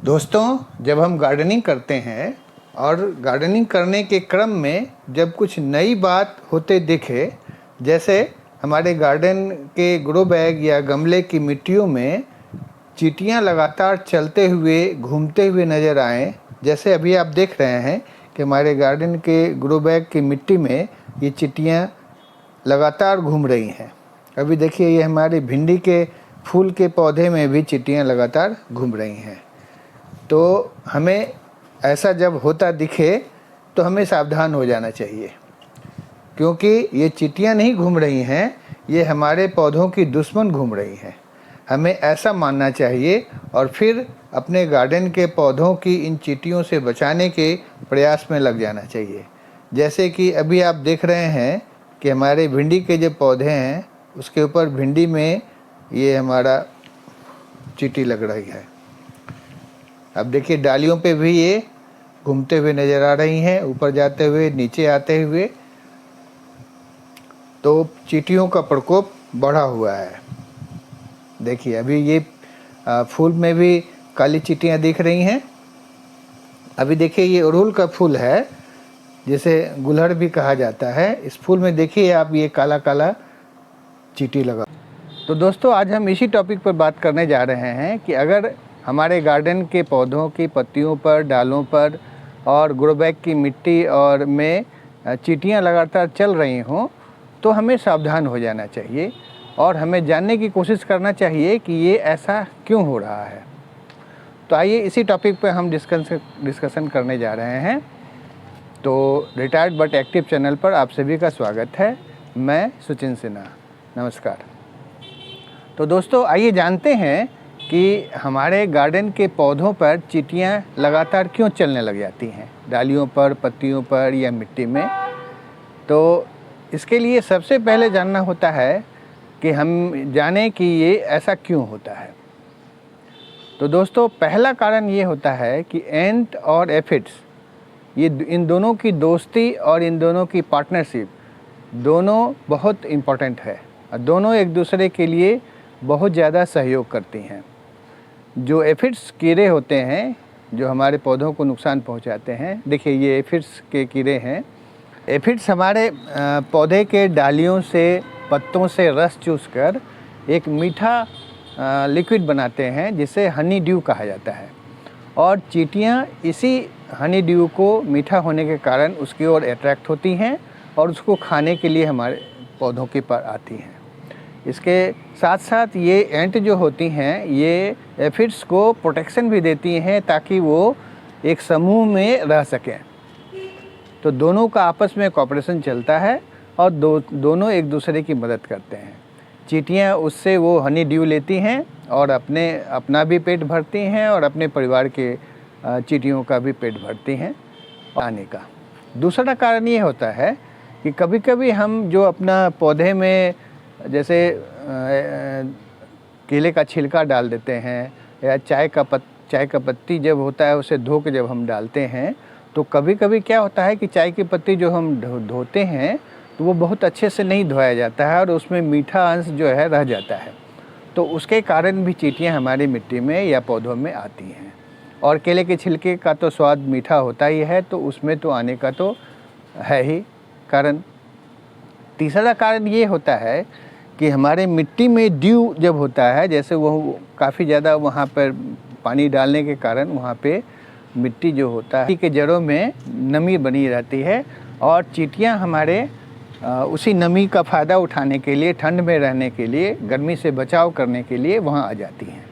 दोस्तों, जब हम गार्डनिंग करते हैं और गार्डनिंग करने के क्रम में जब कुछ नई बात होते दिखे, जैसे हमारे गार्डन के ग्रो बैग या गमले की मिट्टियों में चींटियां लगातार चलते हुए घूमते हुए नज़र आएँ। जैसे अभी आप देख रहे हैं कि हमारे गार्डन के ग्रो बैग की मिट्टी में ये चींटियां लगातार घूम रही हैं। अभी देखिए, ये हमारे भिंडी के फूल के पौधे में भी चींटियां लगातार घूम रही हैं। तो हमें ऐसा जब होता दिखे तो हमें सावधान हो जाना चाहिए, क्योंकि ये चींटियां नहीं घूम रही हैं, ये हमारे पौधों की दुश्मन घूम रही हैं। हमें ऐसा मानना चाहिए और फिर अपने गार्डन के पौधों की इन चींटियों से बचाने के प्रयास में लग जाना चाहिए। जैसे कि अभी आप देख रहे हैं कि हमारे भिंडी के जो पौधे हैं उसके ऊपर भिंडी में ये हमारा चींटी लग रही है। अब देखिए, डालियों पे भी ये घूमते हुए नज़र आ रही हैं, ऊपर जाते हुए, नीचे आते हुए। तो चींटियों का प्रकोप बढ़ा हुआ है। देखिए, अभी ये फूल में भी काली चींटियां दिख रही हैं। अभी देखिए, ये अड़हुल का फूल है जिसे गुलहड़ भी कहा जाता है। इस फूल में देखिए आप, ये काला काला चींटी लगा। तो दोस्तों, आज हम इसी टॉपिक पर बात करने जा रहे हैं कि अगर हमारे गार्डन के पौधों की पत्तियों पर, डालों पर और ग्रो बैग की मिट्टी और में चींटियां लगातार चल रही हों तो हमें सावधान हो जाना चाहिए और हमें जानने की कोशिश करना चाहिए कि ये ऐसा क्यों हो रहा है। तो आइए इसी टॉपिक पर हम डिस्कशन करने जा रहे हैं। तो रिटायर्ड बट एक्टिव चैनल पर आप सभी का स्वागत है। मैं सुचिन सिन्हा, नमस्कार। तो दोस्तों, आइए जानते हैं कि हमारे गार्डन के पौधों पर चींटियां लगातार क्यों चलने लग जाती हैं, डालियों पर, पत्तियों पर या मिट्टी में। तो इसके लिए सबसे पहले जानना होता है कि हम जानें कि ये ऐसा क्यों होता है। तो दोस्तों, पहला कारण ये होता है कि एंट और एफिड्स, ये इन दोनों की दोस्ती और इन दोनों की पार्टनरशिप दोनों बहुत इम्पोर्टेंट है और दोनों एक दूसरे के लिए बहुत ज़्यादा सहयोग करती हैं। जो एफिड्स कीड़े होते हैं जो हमारे पौधों को नुकसान पहुंचाते हैं, देखिए ये एफिड्स के कीड़े हैं। एफिड्स हमारे पौधे के डालियों से, पत्तों से रस चूसकर एक मीठा लिक्विड बनाते हैं जिसे हनी ड्यू कहा जाता है। और चींटियां इसी हनी ड्यू को मीठा होने के कारण उसकी ओर अट्रैक्ट होती हैं और उसको खाने के लिए हमारे पौधों के पर आती हैं। इसके साथ साथ ये एंट जो होती हैं, ये एफिड्स को प्रोटेक्शन भी देती हैं ताकि वो एक समूह में रह सकें। तो दोनों का आपस में कोऑपरेशन चलता है और दोनों एक दूसरे की मदद करते हैं। चींटियां उससे वो हनी ड्यू लेती हैं और अपना भी पेट भरती हैं और अपने परिवार के चींटियों का भी पेट भरती हैं। आने का दूसरा कारण ये होता है कि कभी कभी हम जो अपना पौधे में जैसे केले का छिलका डाल देते हैं या चाय का पत्ती जब होता है उसे धो के जब हम डालते हैं, तो कभी कभी क्या होता है कि चाय की पत्ती जो हम धोते हैं तो वो बहुत अच्छे से नहीं धोया जाता है और उसमें मीठा अंश जो है रह जाता है। तो उसके कारण भी चींटियां हमारी मिट्टी में या पौधों में आती हैं। और केले के छिलके का तो स्वाद मीठा होता ही है, तो उसमें तो आने का तो है ही कारण। तीसरा कारण ये होता है कि हमारे मिट्टी में ड्यू जब होता है, जैसे वो काफ़ी ज़्यादा वहाँ पर पानी डालने के कारण वहाँ पे मिट्टी जो होता है के जड़ों में नमी बनी रहती है और चींटियाँ हमारे उसी नमी का फ़ायदा उठाने के लिए, ठंड में रहने के लिए, गर्मी से बचाव करने के लिए वहाँ आ जाती हैं।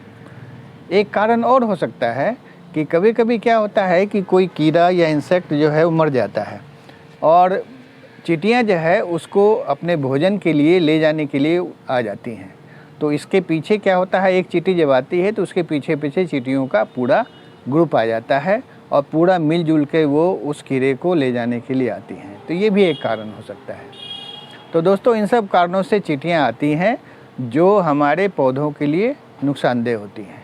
एक कारण और हो सकता है कि कभी कभी क्या होता है कि कोई कीड़ा या इंसेक्ट जो है वो मर जाता है और चींटियां जो है उसको अपने भोजन के लिए ले जाने के लिए आ जाती हैं। तो इसके पीछे क्या होता है, एक चींटी जब आती है तो उसके पीछे पीछे चींटियों का पूरा ग्रुप आ जाता है और पूरा मिलजुल के वो उस कीड़े को ले जाने के लिए आती हैं। तो ये भी एक कारण हो सकता है। तो दोस्तों, इन सब कारणों से चींटियाँ आती हैं जो हमारे पौधों के लिए नुकसानदेह होती हैं।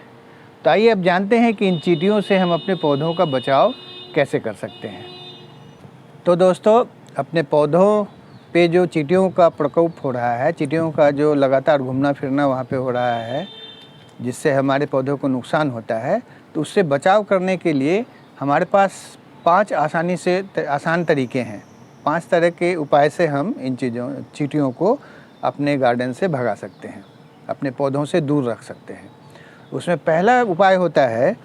तो आइए अब जानते हैं कि इन चींटियों से हम अपने पौधों का बचाव कैसे कर सकते हैं। तो दोस्तों, अपने पौधों पे जो चींटियों का प्रकोप हो रहा है, चींटियों का जो लगातार घूमना फिरना वहाँ पे हो रहा है, जिससे हमारे पौधों को नुकसान होता है, तो उससे बचाव करने के लिए हमारे पास 5 आसान तरीके हैं। 5 तरह के उपाय से हम इन चींटियों को अपने गार्डन से भगा सकते हैं, अपने पौधों से दूर रख सकते हैं। उसमें पहला उपाय होता है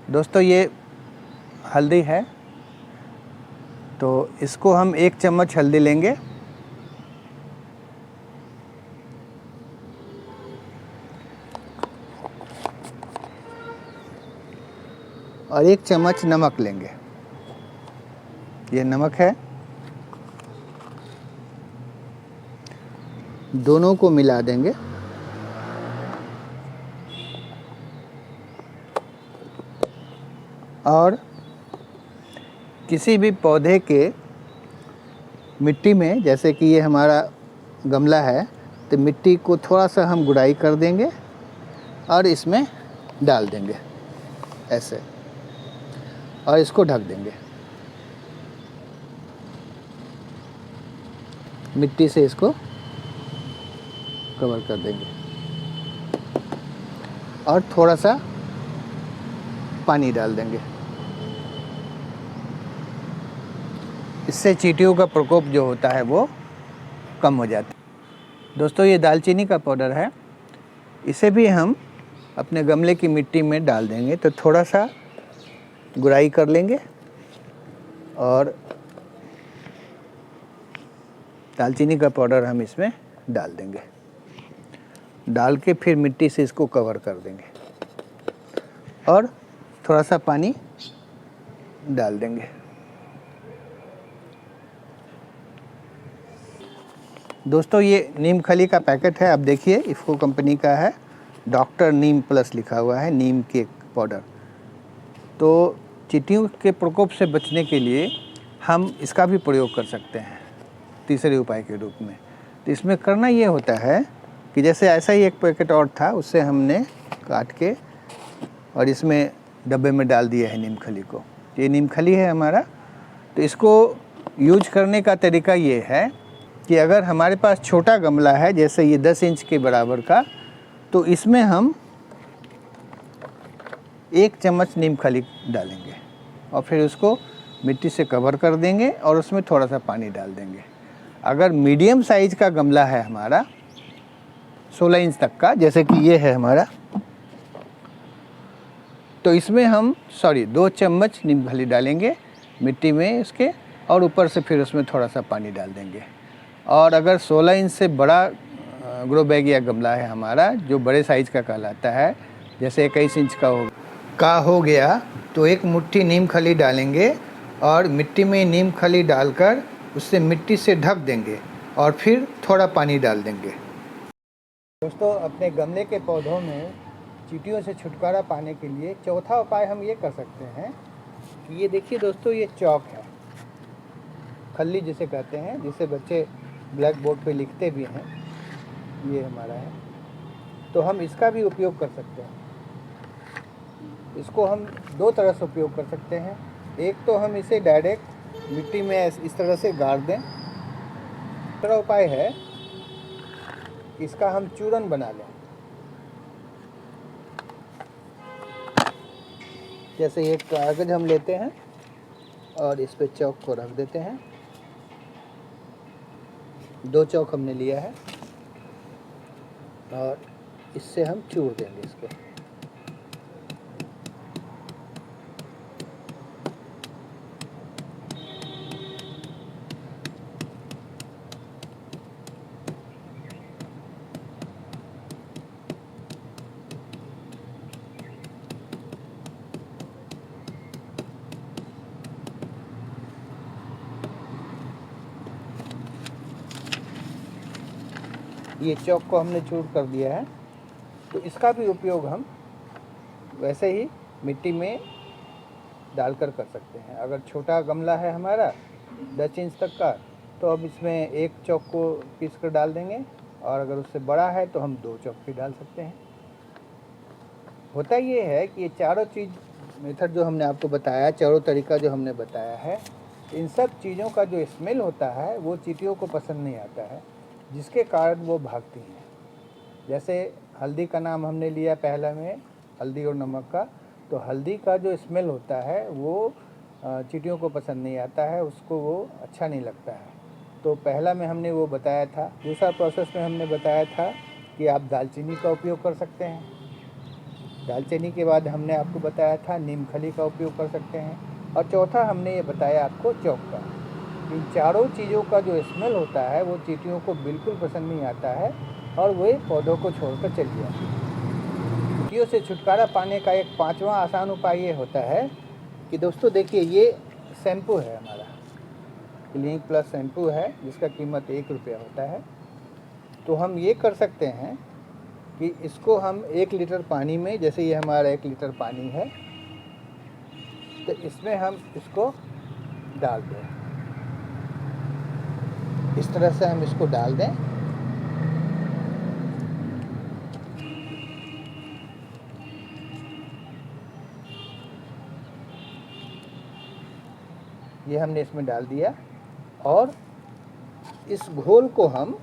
दोस्तों, ये हल्दी है, तो इसको हम 1 चम्मच हल्दी लेंगे और 1 चम्मच नमक लेंगे। ये नमक है, दोनों को मिला देंगे और किसी भी पौधे के मिट्टी में, जैसे कि ये हमारा गमला है, तो मिट्टी को थोड़ा सा हम गुड़ाई कर देंगे और इसमें डाल देंगे ऐसे, और इसको ढक देंगे। मिट्टी से इसको कवर कर देंगे और थोड़ा सा पानी डाल देंगे। इससे चींटियों का प्रकोप जो होता है वो कम हो जाता है। दोस्तों, ये दालचीनी का पाउडर है, इसे भी हम अपने गमले की मिट्टी में डाल देंगे। तो थोड़ा सा गुड़ाई कर लेंगे और दालचीनी का पाउडर हम इसमें डाल देंगे। डाल के फिर मिट्टी से इसको कवर कर देंगे और थोड़ा सा पानी डाल देंगे। दोस्तों, ये नीम खली का पैकेट है, आप देखिए इफ़को कंपनी का है, डॉक्टर नीम प्लस लिखा हुआ है, नीम के पाउडर। तो चींटियों के प्रकोप से बचने के लिए हम इसका भी प्रयोग कर सकते हैं तीसरे उपाय के रूप में। तो इसमें करना ये होता है कि जैसे ऐसा ही एक पैकेट और था, उससे हमने काट के और इसमें डब्बे में डाल दिया है नीम खली को। ये नीम खली है हमारा। तो इसको यूज करने का तरीका ये है कि अगर हमारे पास छोटा गमला है, जैसे ये 10 इंच के बराबर का, तो इसमें हम 1 चम्मच नीम खली डालेंगे और फिर उसको मिट्टी से कवर कर देंगे और उसमें थोड़ा सा पानी डाल देंगे। अगर मीडियम साइज़ का गमला है हमारा 16 इंच तक का, जैसे कि ये है हमारा, तो इसमें हम 2 चम्मच नीम खली डालेंगे मिट्टी में इसके, और ऊपर से फिर उसमें थोड़ा सा पानी डाल देंगे। और अगर 16 इंच से बड़ा ग्रो बैग या गमला है हमारा, जो बड़े साइज़ का कहलाता है, जैसे 21 इंच का हो गया, तो 1 मुट्ठी नीम खली डालेंगे और मिट्टी में नीम खली डालकर उससे मिट्टी से ढक देंगे और फिर थोड़ा पानी डाल देंगे। दोस्तों, अपने गमले के पौधों में चींटियों से छुटकारा पाने के लिए चौथा उपाय हम ये कर सकते हैं कि ये देखिए दोस्तों, ये चॉक है, खल्ली जिसे कहते हैं, जिसे बच्चे ब्लैक बोर्ड पे लिखते भी हैं, ये हमारा है। तो हम इसका भी उपयोग कर सकते हैं। इसको हम 2 तरह से उपयोग कर सकते हैं। एक तो हम इसे डायरेक्ट मिट्टी में इस तरह से गाड़ दें। दूसरा उपाय है इसका हम चूरन बना लें। जैसे एक कागज़ हम लेते हैं और इस पे चौक को रख देते हैं। 2 चौक हमने लिया है और इससे हम चूर देंगे इसको। ये चौक को हमने चूर कर दिया है। तो इसका भी उपयोग हम वैसे ही मिट्टी में डालकर कर सकते हैं। अगर छोटा गमला है हमारा 10 इंच तक का, तो अब इसमें 1 चौक को पीस कर डाल देंगे, और अगर उससे बड़ा है तो हम 2 चौक भी डाल सकते हैं। होता ये है कि ये चारों चीज़ मेथड जो हमने आपको बताया, चारों तरीका जो हमने बताया है, इन सब चीज़ों का जो स्मेल होता है वो चींटियों को पसंद नहीं आता है, जिसके कारण वो भागती हैं। जैसे हल्दी का नाम हमने लिया पहला में, हल्दी और नमक का, तो हल्दी का जो स्मेल होता है वो चींटियों को पसंद नहीं आता है, उसको वो अच्छा नहीं लगता है। तो पहला में हमने वो बताया था। दूसरा प्रोसेस में हमने बताया था कि आप दालचीनी का उपयोग कर सकते हैं। दालचीनी के बाद हमने आपको बताया था नीम खली का उपयोग कर सकते हैं, और चौथा हमने ये बताया आपको चौक का। इन चारों चीज़ों का जो स्मेल होता है वो चींटियों को बिल्कुल पसंद नहीं आता है, और वे पौधों को छोड़कर चली जाती है। चींटियों से छुटकारा पाने का एक पांचवा आसान उपाय ये होता है कि दोस्तों देखिए, ये शैम्पू है हमारा, क्लीनिक प्लस शैम्पू है, जिसका कीमत 1 रुपया होता है। तो हम ये कर सकते हैं कि इसको हम 1 लीटर पानी में, जैसे ये हमारा 1 लीटर पानी है, तो इसमें हम इसको डाल दें। इस तरह से हम इसको डाल दें। ये हमने इसमें डाल दिया, और इस घोल को हम,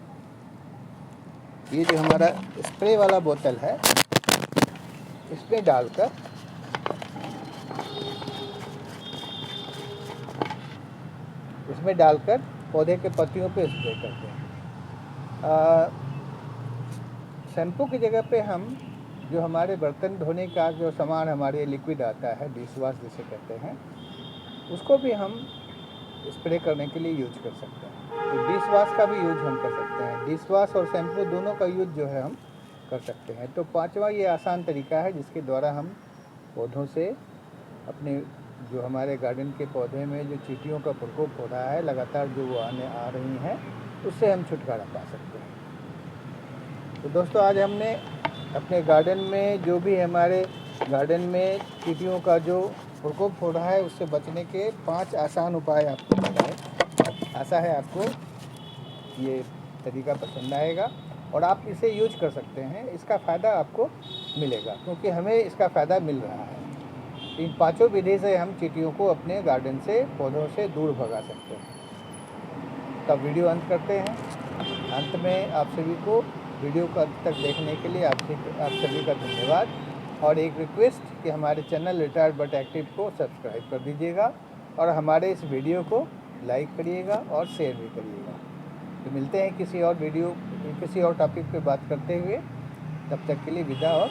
ये जो हमारा स्प्रे वाला बोतल है, इसमें डालकर पौधे के पत्तियों पे स्प्रे करते हैं। शैम्पू की जगह पे हम जो हमारे बर्तन धोने का जो सामान, हमारे लिक्विड आता है, डिश वॉश जिसे कहते हैं, उसको भी हम स्प्रे करने के लिए यूज कर सकते हैं। तो डिश वॉश का भी यूज हम कर सकते हैं। डिश वॉश और शैम्पू दोनों का यूज जो है हम कर सकते हैं। तो पांचवा ये आसान तरीका है जिसके द्वारा हम पौधों से, अपने जो हमारे गार्डन के पौधे में जो चींटियों का प्रकोप हो रहा है लगातार, जो वो आ रही हैं, उससे हम छुटकारा पा सकते हैं। तो दोस्तों, आज हमने अपने गार्डन में, जो भी हमारे गार्डन में चींटियों का जो प्रकोप हो रहा है, उससे बचने के 5 आसान उपाय आपको बताए। आशा है आपको ये तरीका पसंद आएगा और आप इसे यूज कर सकते हैं। इसका फ़ायदा आपको मिलेगा, क्योंकि हमें इसका फ़ायदा मिल रहा है। इन पांचों विधि से हम चींटियों को अपने गार्डन से, पौधों से दूर भगा सकते हैं। तब वीडियो अंत करते हैं। अंत में आप सभी को वीडियो को अंत तक देखने के लिए आप सभी का धन्यवाद, और एक रिक्वेस्ट कि हमारे चैनल रिटायर्ड बट एक्टिव को सब्सक्राइब कर दीजिएगा, और हमारे इस वीडियो को लाइक करिएगा और शेयर भी करिएगा। तो मिलते हैं किसी और टॉपिक पे बात करते हुए। तब तक के लिए विदा और